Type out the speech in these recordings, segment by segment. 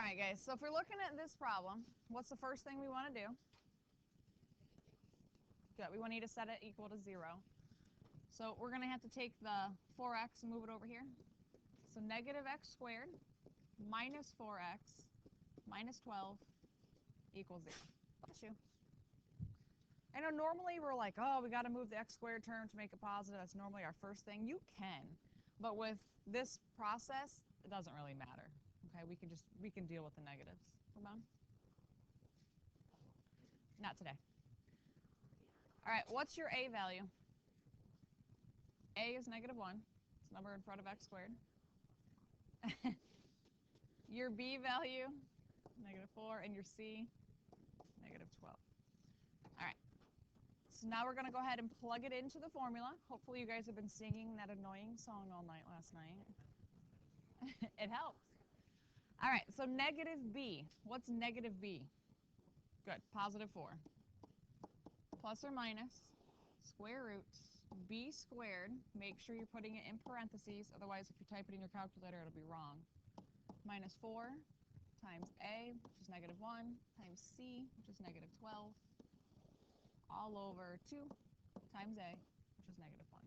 right, guys, so if we're looking at this problem, what's the first thing we want to do? Good. We need to set it equal to 0. So we're going to have to take the 4x and move it over here. So negative x squared minus 4x minus 12 equals 0. Bless you. I know normally we're like, oh, we got to move the x squared term to make it positive. That's normally our first thing. You can. But with this process, it doesn't really matter. Okay, we can deal with the negatives. Ramon? Not today. All right, what's your a value? A is negative 1. It's a number in front of x squared. Your b value, negative 4, and your c, negative 12. All right. So now we're going to go ahead and plug it into the formula. Hopefully you guys have been singing that annoying song all night last night. It helps. All right, so negative b. What's negative b? Good, positive 4. Plus or minus square root b squared. Make sure you're putting it in parentheses. Otherwise, if you type it in your calculator, it'll be wrong. Minus 4 times a, which is negative 1, times c, which is negative 12, all over 2 times a, which is negative 1.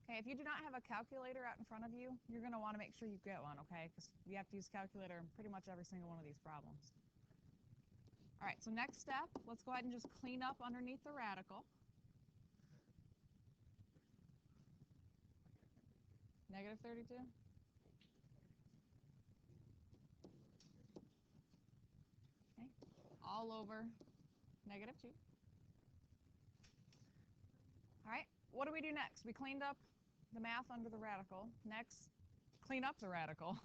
Okay, if you do not have a calculator out in front of you, you're going to want to make sure you get one, okay? Because you have to use calculator in pretty much every single one of these problems. All right, so next step, let's go ahead and just clean up underneath the radical. Negative 32. Okay, all over negative 2. All right, what do we do next? We cleaned up the math under the radical. Next, clean up the radical,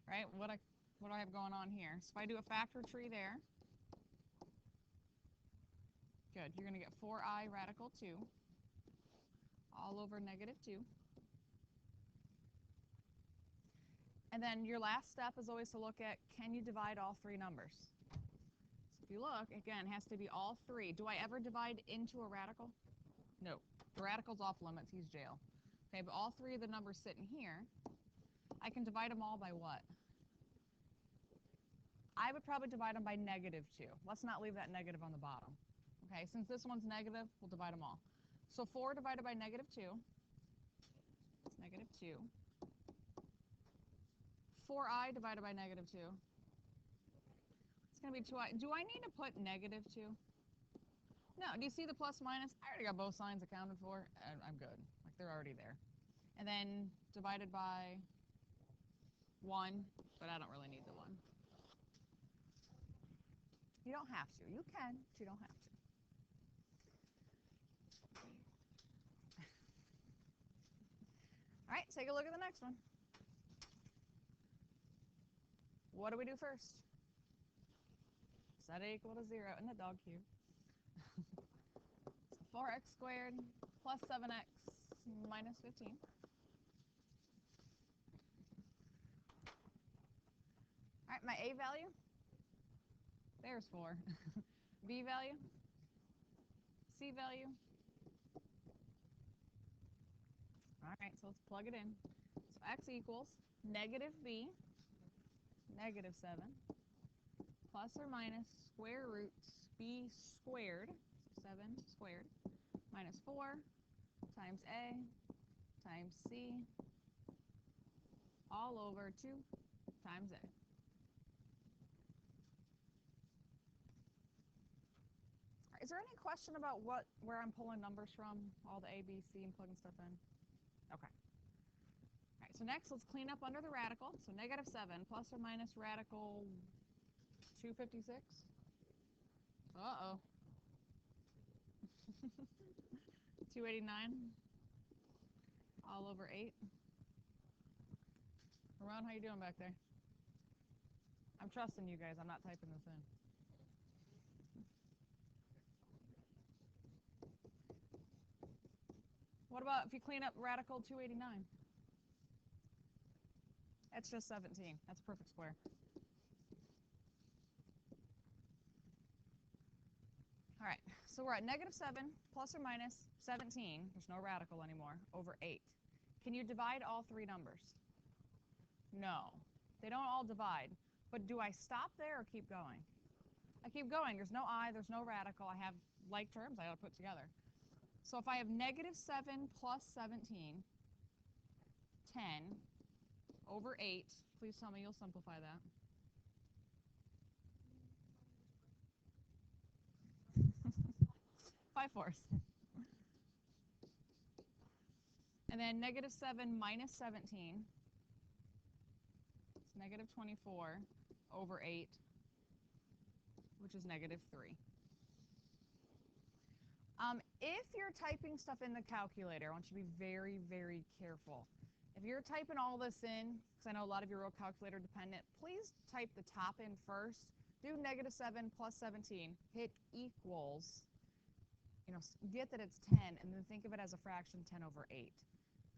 right? What do I have going on here? So if I do a factor tree there, good, you're going to get 4i radical 2 all over negative 2. And then your last step is always to look at, can you divide all three numbers? So if you look, again, it has to be all three. Do I ever divide into a radical? No. The radical's off limits. He's jail. Okay, but all three of the numbers sitting here, I can divide them all by what? I would probably divide them by negative 2. Let's not leave that negative on the bottom. Okay, since this one's negative, we'll divide them all. So 4 divided by negative 2 is negative 2. 4i divided by negative 2. It's going to be 2i. Do I need to put negative 2? No. Do you see the plus minus? I already got both signs accounted for. I'm good. Like, they're already there. And then divided by 1, but I don't really need the 1. You don't have to. You can, but you don't have to. All right, take a look at the next one. What do we do first? Set a equal to 0 in the dog cube. So 4x squared plus 7x minus 15. All right, my a value, there's 4. B value, C value. All right, so let's plug it in. So x equals negative b, negative 7, plus or minus square root b squared, so 7 squared, minus 4 times a times c, all over 2 times a. Is there any question about where I'm pulling numbers from, all the a, b, c, and plugging stuff in? Okay. All right, so next let's clean up under the radical. So negative 7 plus or minus radical 256. Uh-oh. 289 all over 8. Ramon, how you doing back there? I'm trusting you guys. I'm not typing this in. What about if you clean up radical 289? That's just 17. That's a perfect square. All right, so we're at negative 7 plus or minus 17, there's no radical anymore, over 8. Can you divide all three numbers? No, they don't all divide. But do I stop there or keep going? I keep going. There's no I, there's no radical. I have like terms I got to put together. So if I have negative 7 plus 17, 10 over 8, please tell me you'll simplify that. 5/4. And then negative 7 minus 17, it's negative 24 over 8, which is negative 3. If you're typing stuff in the calculator, I want you to be very, very careful. If you're typing all this in, because I know a lot of you are real calculator dependent, please type the top in first. Do negative 7 plus 17. Hit equals. Get that it's 10, and then think of it as a fraction 10 over 8.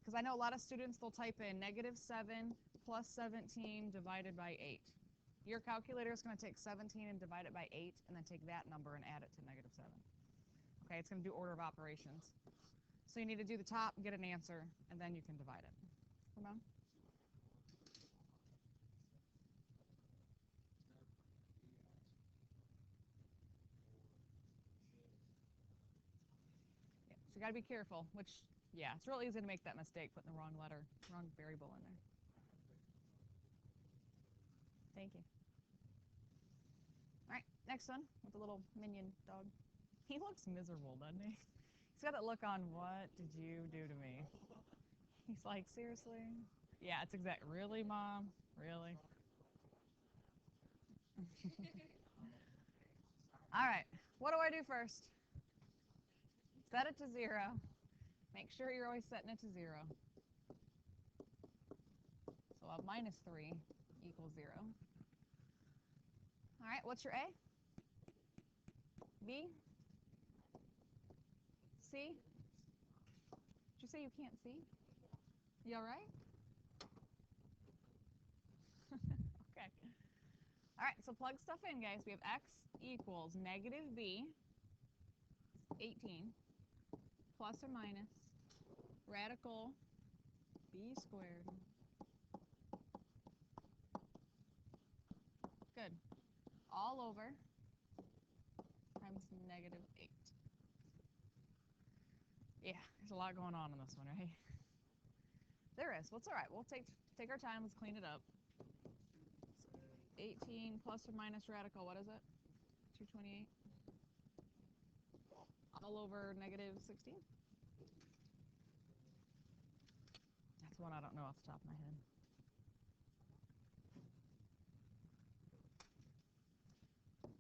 Because I know a lot of students, they'll type in negative 7 plus 17 divided by 8. Your calculator is going to take 17 and divide it by 8, and then take that number and add it to negative 7. Okay, it's going to do order of operations. So you need to do the top, get an answer, and then you can divide it. Come on. Yeah, so you got to be careful, which, yeah, it's real easy to make that mistake, putting the wrong letter, wrong variable in there. Thank you. All right, next one with the little minion dog. He looks miserable, doesn't he? He's got that look on, what did you do to me? He's like, seriously? Yeah, it's exact. Really, Mom? Really? All right, what do I do first? Set it to 0. Make sure you're always setting it to 0. So I'll have minus 3 equals 0. All right, what's your A? B? C? Did you say you can't see? You all right? Okay. All right, so plug stuff in, guys. We have x equals negative b, 18, plus or minus radical b squared. Good. All over times negative 8. Yeah, there's a lot going on in this one, right? There is. Well, it's all right. We'll take our time. Let's clean it up. 18 plus or minus radical, what is it? 228. All over negative 16. That's one I don't know off the top of my head.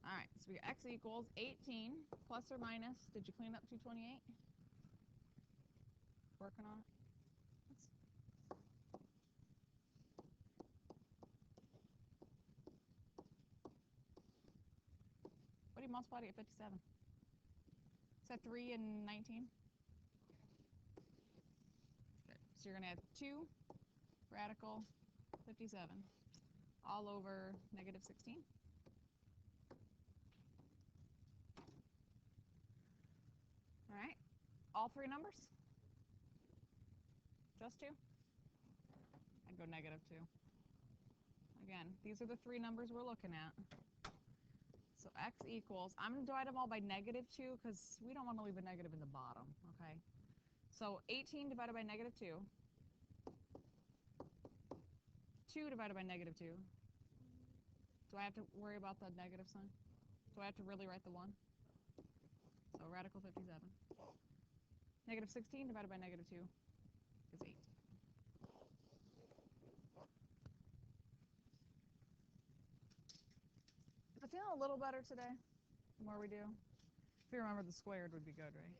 All right, so we got x equals 18 plus or minus. Did you clean up 228? Working on it. What do you multiply to get 57? Is that 3 and 19? Good. So you're going to have 2 radical 57 all over negative 16. All right. All 3 numbers? Just 2? I'd go negative 2. Again, these are the 3 numbers we're looking at. So x equals, I'm going to divide them all by negative 2 because we don't want to leave a negative in the bottom, okay? So 18 divided by negative 2. 2 divided by negative 2. Do I have to worry about the negative sign? Do I have to really write the 1? So radical 57. Negative 16 divided by negative 2 is 8. Am I feeling a little better today? The more we do? If you remember, the squared would be good, right?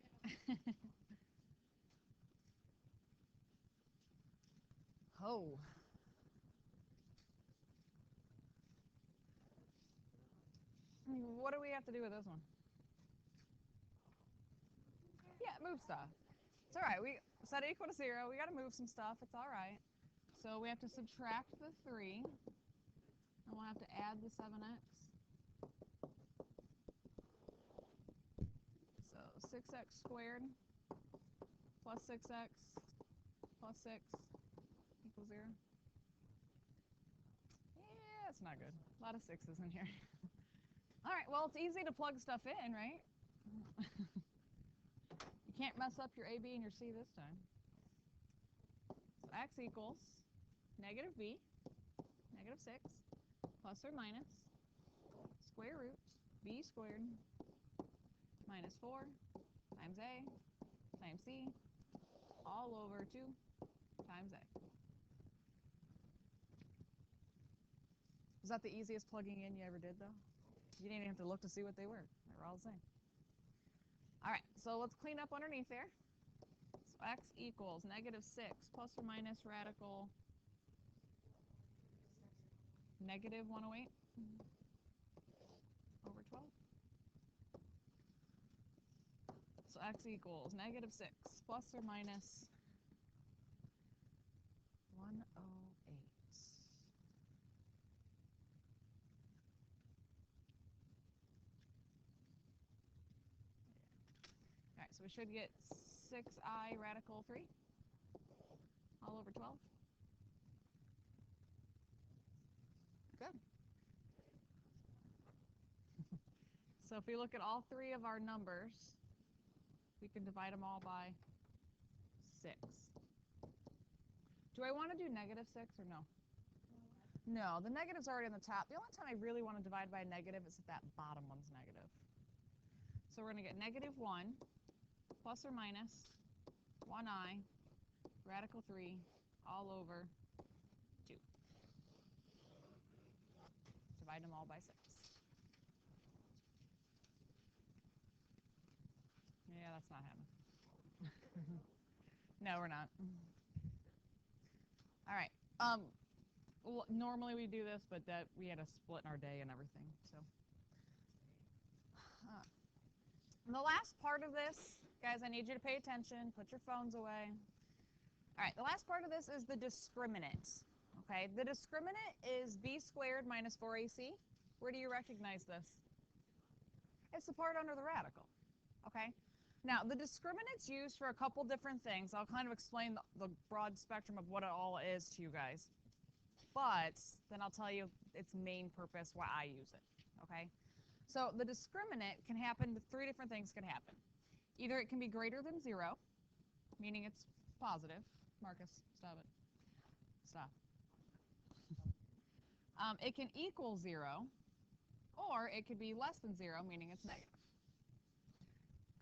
Oh. What do we have to do with this one? Yeah, move stuff. It's all right. We set it equal to 0. We got to move some stuff. It's all right. So we have to subtract the 3, and we'll have to add the 7x. So 6x squared plus 6x plus 6 equals 0. That's not good. A lot of 6s in here. All right, well, it's easy to plug stuff in, right? You can't mess up your A, B, and your C this time. So x equals negative b, negative 6, plus or minus square root b squared minus 4 times a times c all over 2 times a. Was that the easiest plugging in you ever did, though? You didn't even have to look to see what they were. They were all the same. All right, so let's clean up underneath there. So x equals negative 6 plus or minus radical negative 108 over 12. So x equals negative 6 plus or minus 108. All right, so we should get 6i radical 3 all over 12. Good. So if we look at all three of our numbers, we can divide them all by 6. Do I want to do negative 6 or no? No, the negative's already on the top. The only time I really want to divide by a negative is if that bottom one's negative. So we're going to get negative 1 plus or minus 1i radical 3 all over 2. Divide them all by 6. Yeah, that's not happening. No, we're not. All right. Normally we do this, but that we had a split in our day and everything. So the last part of this, guys, I need you to pay attention. Put your phones away. All right, the last part of this is the discriminant. Okay, the discriminant is b squared minus 4ac. Where do you recognize this? It's the part under the radical. Okay. Now, the discriminant's used for a couple different things. I'll kind of explain the broad spectrum of what it all is to you guys. But then I'll tell you its main purpose, why I use it. Okay? So the discriminant can happen, 3 different things can happen. Either it can be greater than 0, meaning it's positive. Marcus, stop it. Stop. It can equal 0, or it could be less than 0, meaning it's negative.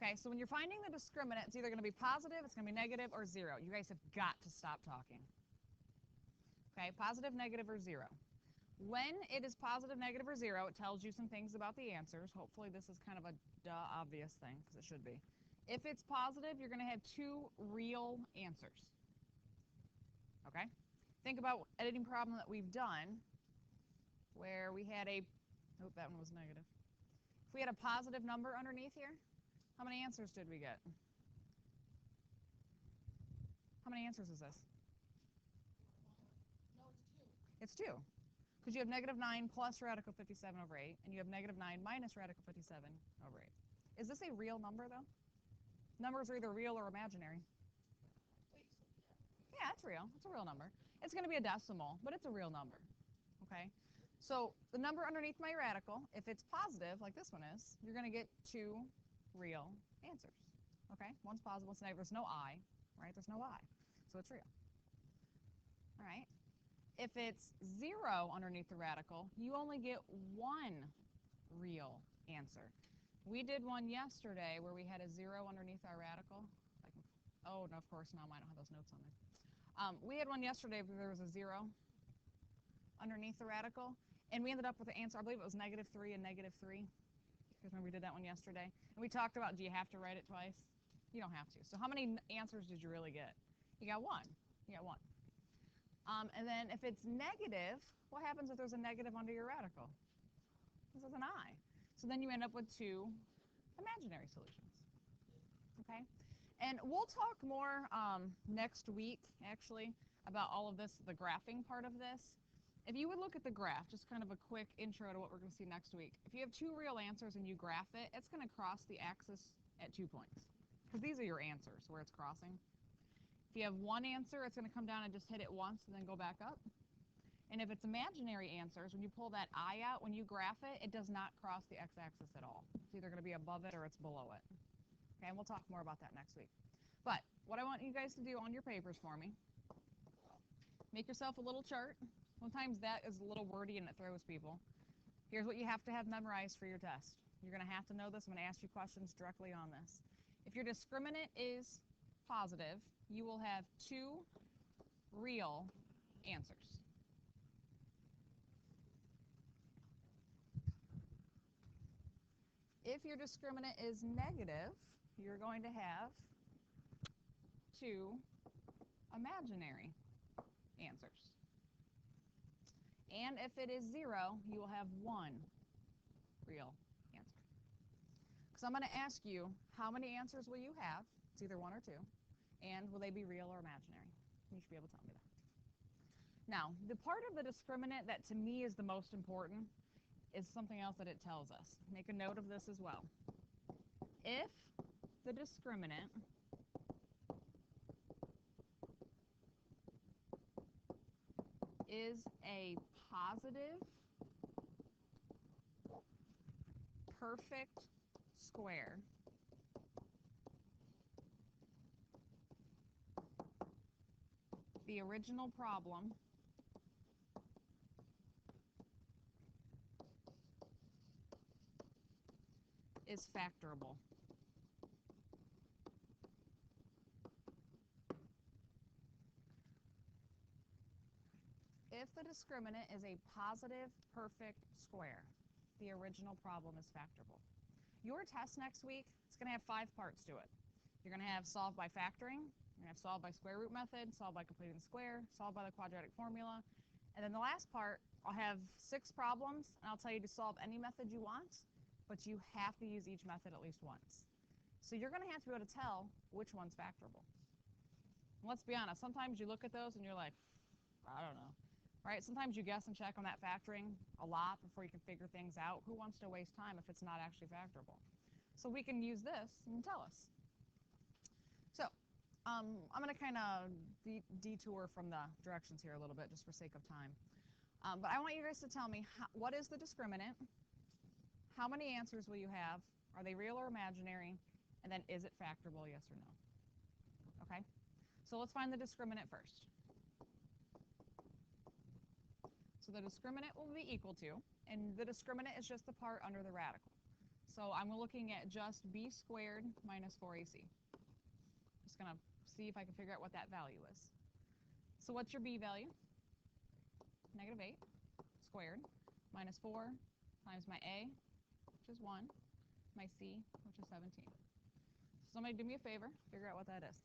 Okay, so when you're finding the discriminant, it's either going to be positive, it's going to be negative, or 0. You guys have got to stop talking. Okay, positive, negative, or 0. When it is positive, negative, or 0, it tells you some things about the answers. Hopefully this is kind of a obvious thing, because it should be. If it's positive, you're going to have 2 real answers. Okay? Think about editing problem that we've done where we had a, oh, that one was negative. If we had a positive number underneath here, how many answers did we get? How many answers is this? No, it's 2. Because you have negative 9 plus radical 57 over 8, and you have negative 9 minus radical 57 over 8. Is this a real number, though? Numbers are either real or imaginary. Yeah, it's real. It's a real number. It's going to be a decimal, but it's a real number. Okay? So the number underneath my radical, if it's positive, like this one is, you're going to get 2 real answers. Okay? One's positive, one's negative. There's no I, right? There's no I. So it's real. All right? If it's 0 underneath the radical, you only get 1 real answer. We did one yesterday where we had a 0 underneath our radical. Oh, no, of course, no, I don't have those notes on there. We had one yesterday where there was a 0 underneath the radical, and we ended up with the answer, I believe it was -3 and -3. Because remember we did that one yesterday? And we talked about, do you have to write it twice? You don't have to. So how many answers did you really get? You got 1. You got 1. And then if it's negative, what happens if there's a negative under your radical? This is an I. So then you end up with 2 imaginary solutions. Okay? And we'll talk more next week, actually, about all of this, the graphing part of this. If you would look at the graph, just kind of a quick intro to what we're going to see next week. If you have 2 real answers and you graph it, it's going to cross the axis at 2 points. Because these are your answers, where it's crossing. If you have 1 answer, it's going to come down and just hit it once and then go back up. And if it's imaginary answers, when you pull that I out, when you graph it, it does not cross the x-axis at all. It's either going to be above it or it's below it. Okay, and we'll talk more about that next week. But what I want you guys to do on your papers for me, make yourself a little chart. Sometimes that is a little wordy and it throws people. Here's what you have to have memorized for your test. You're going to have to know this. I'm going to ask you questions directly on this. If your discriminant is positive, you will have 2 real answers. If your discriminant is negative, you're going to have 2 imaginary answers. And if it is 0, you will have 1 real answer. So I'm going to ask you, how many answers will you have? It's either 1 or 2. And will they be real or imaginary? You should be able to tell me that. Now, the part of the discriminant that to me is the most important is something else that it tells us. Make a note of this as well. If the discriminant is a positive perfect square, the original problem is factorable. If the discriminant is a positive perfect square, the original problem is factorable. Your test next week, it's going to have 5 parts to it. You're going to have solve by factoring, you're going to have solve by square root method, solve by completing the square, solve by the quadratic formula, and then the last part, I'll have 6 problems, and I'll tell you to solve any method you want, but you have to use each method at least once. So you're going to have to be able to tell which one's factorable. And let's be honest, sometimes you look at those and you're like, I don't know. Right? Sometimes you guess and check on that factoring a lot before you can figure things out. Who wants to waste time if it's not actually factorable? So we can use this and tell us. So I'm going to kind of detour from the directions here a little bit just for sake of time. But I want you guys to tell me, what is the discriminant? How many answers will you have? Are they real or imaginary? And then is it factorable, yes or no? Okay? So let's find the discriminant first. So the discriminant will be equal to, and the discriminant is just the part under the radical. So I'm looking at just b squared minus 4ac. Just going to see if I can figure out what that value is. So what's your b value? Negative 8 squared minus 4 times my a, which is 1, my c, which is 17. So somebody do me a favor, figure out what that is.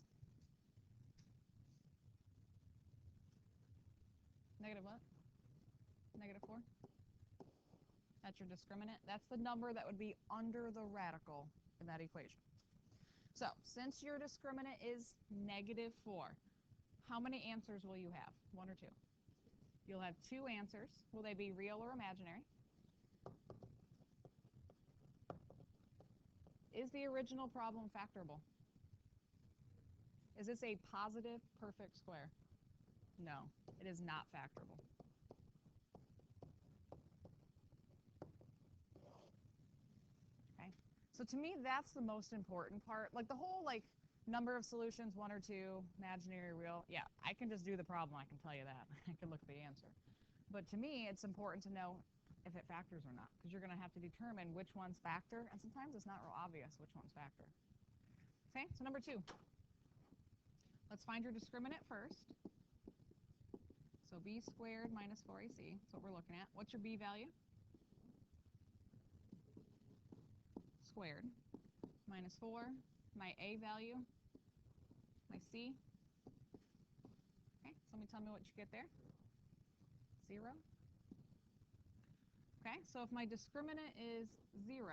Negative what? Negative 4? That's your discriminant. That's the number that would be under the radical in that equation. So since your discriminant is negative 4, how many answers will you have? 1 or 2? You'll have 2 answers. Will they be real or imaginary? Is the original problem factorable? Is this a positive perfect square? No, it is not factorable. Okay, so to me, that's the most important part. Like the whole number of solutions, 1 or 2, imaginary or real, yeah, I can just do the problem, I can tell you that. I can look at the answer. But to me, it's important to know if it factors or not, because you're going to have to determine which one's factor, and sometimes it's not real obvious which one's factor. Okay, so number 2. Let's find your discriminant first. So b squared minus 4ac, that's what we're looking at. What's your b value? Squared minus 4, my a value, my c. Okay, somebody tell me what you get there. 0. Okay, so if my discriminant is 0,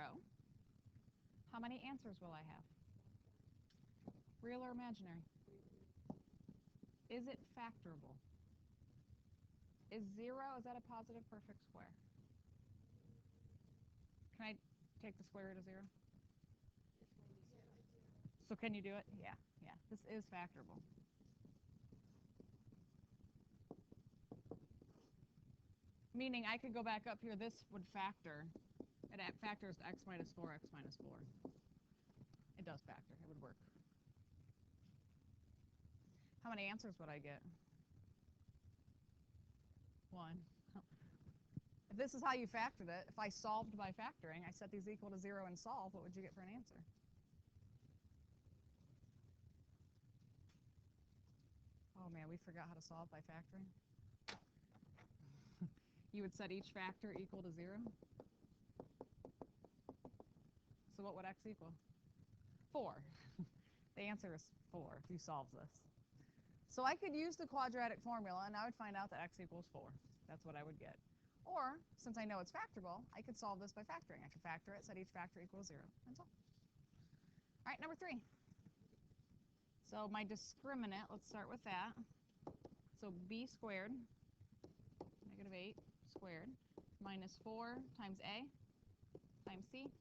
how many answers will I have? Real or imaginary? Is it factorable? Is 0, is that a positive perfect square? Can I take the square root of 0? So can you do it? Yeah, yeah. This is factorable. Meaning I could go back up here, this would factor. It factors x minus 4, x minus 4. It does factor, it would work. How many answers would I get? 1. If this is how you factored it, if I solved by factoring, I set these equal to 0 and solve, what would you get for an answer? Oh man, we forgot how to solve by factoring. You would set each factor equal to 0. So what would x equal? 4. The answer is 4 if you solve this. So I could use the quadratic formula and I would find out that x equals 4. That's what I would get. Or, since I know it's factorable, I could solve this by factoring. I could factor it, set each factor equals 0, and solve. All right, number 3. So my discriminant, let's start with that. So b squared, negative 8 squared, minus 4 times a times c.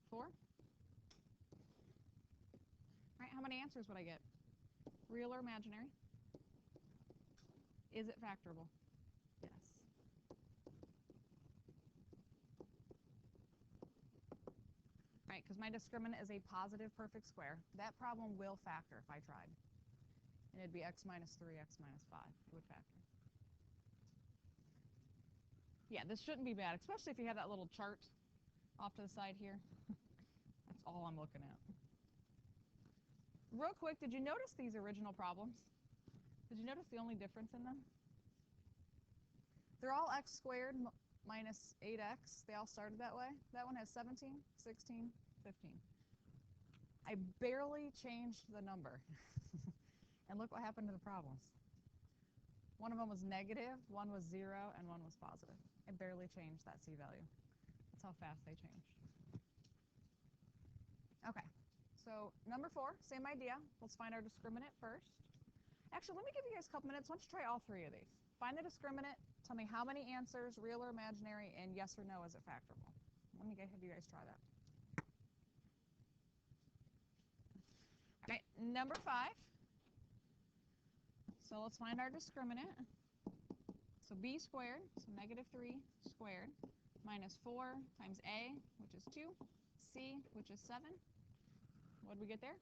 4. All right, how many answers would I get? Real or imaginary? Is it factorable? Yes. All right, because my discriminant is a positive perfect square. That problem will factor if I tried. And it'd be x minus 3, x minus 5. It would factor. Yeah, this shouldn't be bad, especially if you have that little chart off to the side here. That's all I'm looking at. Real quick, did you notice these original problems? Did you notice the only difference in them? They're all x squared minus 8x. They all started that way. That one has 17, 16, 15. I barely changed the number. And look what happened to the problems. One of them was negative, one was 0, and one was positive. I barely changed that c value. That's how fast they changed. Okay, so number 4, same idea. Let's find our discriminant first. Actually, let me give you guys a couple minutes. Why don't you try all 3 of these? Find the discriminant, tell me how many answers, real or imaginary, and yes or no, is it factorable? Let me have you guys try that. Okay, number 5. So let's find our discriminant. So b squared, so negative 3 squared, minus 4 times a, which is 2, c, which is 7. What did we get there?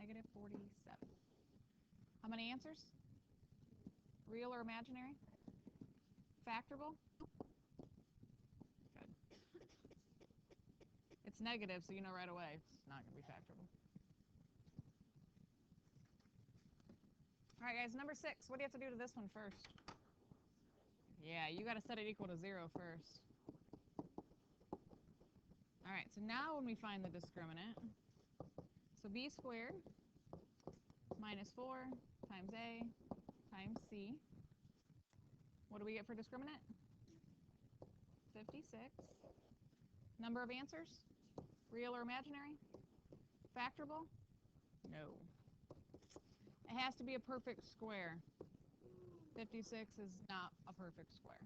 Negative 47. How many answers? Real or imaginary? Factorable? Good. It's negative, so you know right away it's not going to be factorable. All right, guys, number 6. What do you have to do to this one first? Yeah, you got to set it equal to 0 first. All right, so now when we find the discriminant, so b squared minus 4 times a times c. What do we get for discriminant? 56. Number of answers? Real or imaginary? Factorable? No. It has to be a perfect square. 56 is not a perfect square.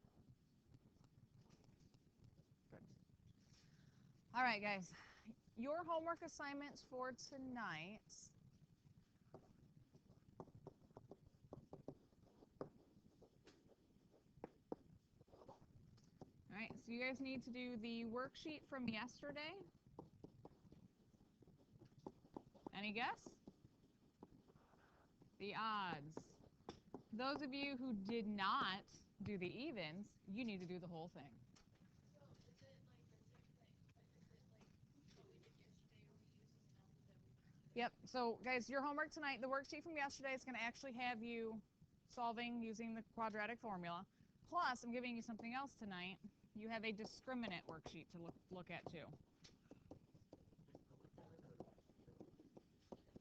Good. All right, guys. Your homework assignments for tonight. All right, so you guys need to do the worksheet from yesterday. Any guess? The odds. Those of you who did not do the evens, you need to do the whole thing. Yep, so guys, your homework tonight, the worksheet from yesterday is going to actually have you solving using the quadratic formula. Plus, I'm giving you something else tonight. You have a discriminant worksheet to look at too.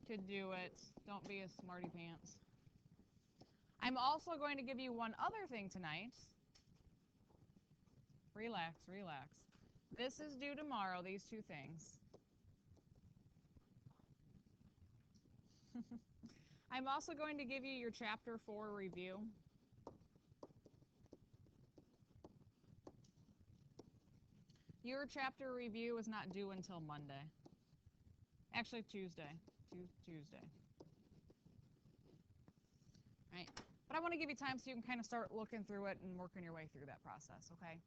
To do it. Don't be a smarty pants. I'm also going to give you one other thing tonight. Relax, relax. This is due tomorrow, these 2 things. I'm also going to give you your chapter 4 review. Your chapter review is not due until Monday. Actually, Tuesday. Tuesday. Right. But I want to give you time so you can kind of start looking through it and working your way through that process, okay?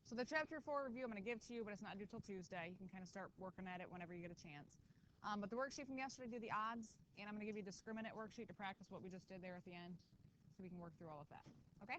So the Chapter 4 review I'm going to give to you, but it's not due till Tuesday. You can kind of start working at it whenever you get a chance. But the worksheet from yesterday, do the odds, and I'm going to give you a discriminant worksheet to practice what we just did there at the end so we can work through all of that, okay?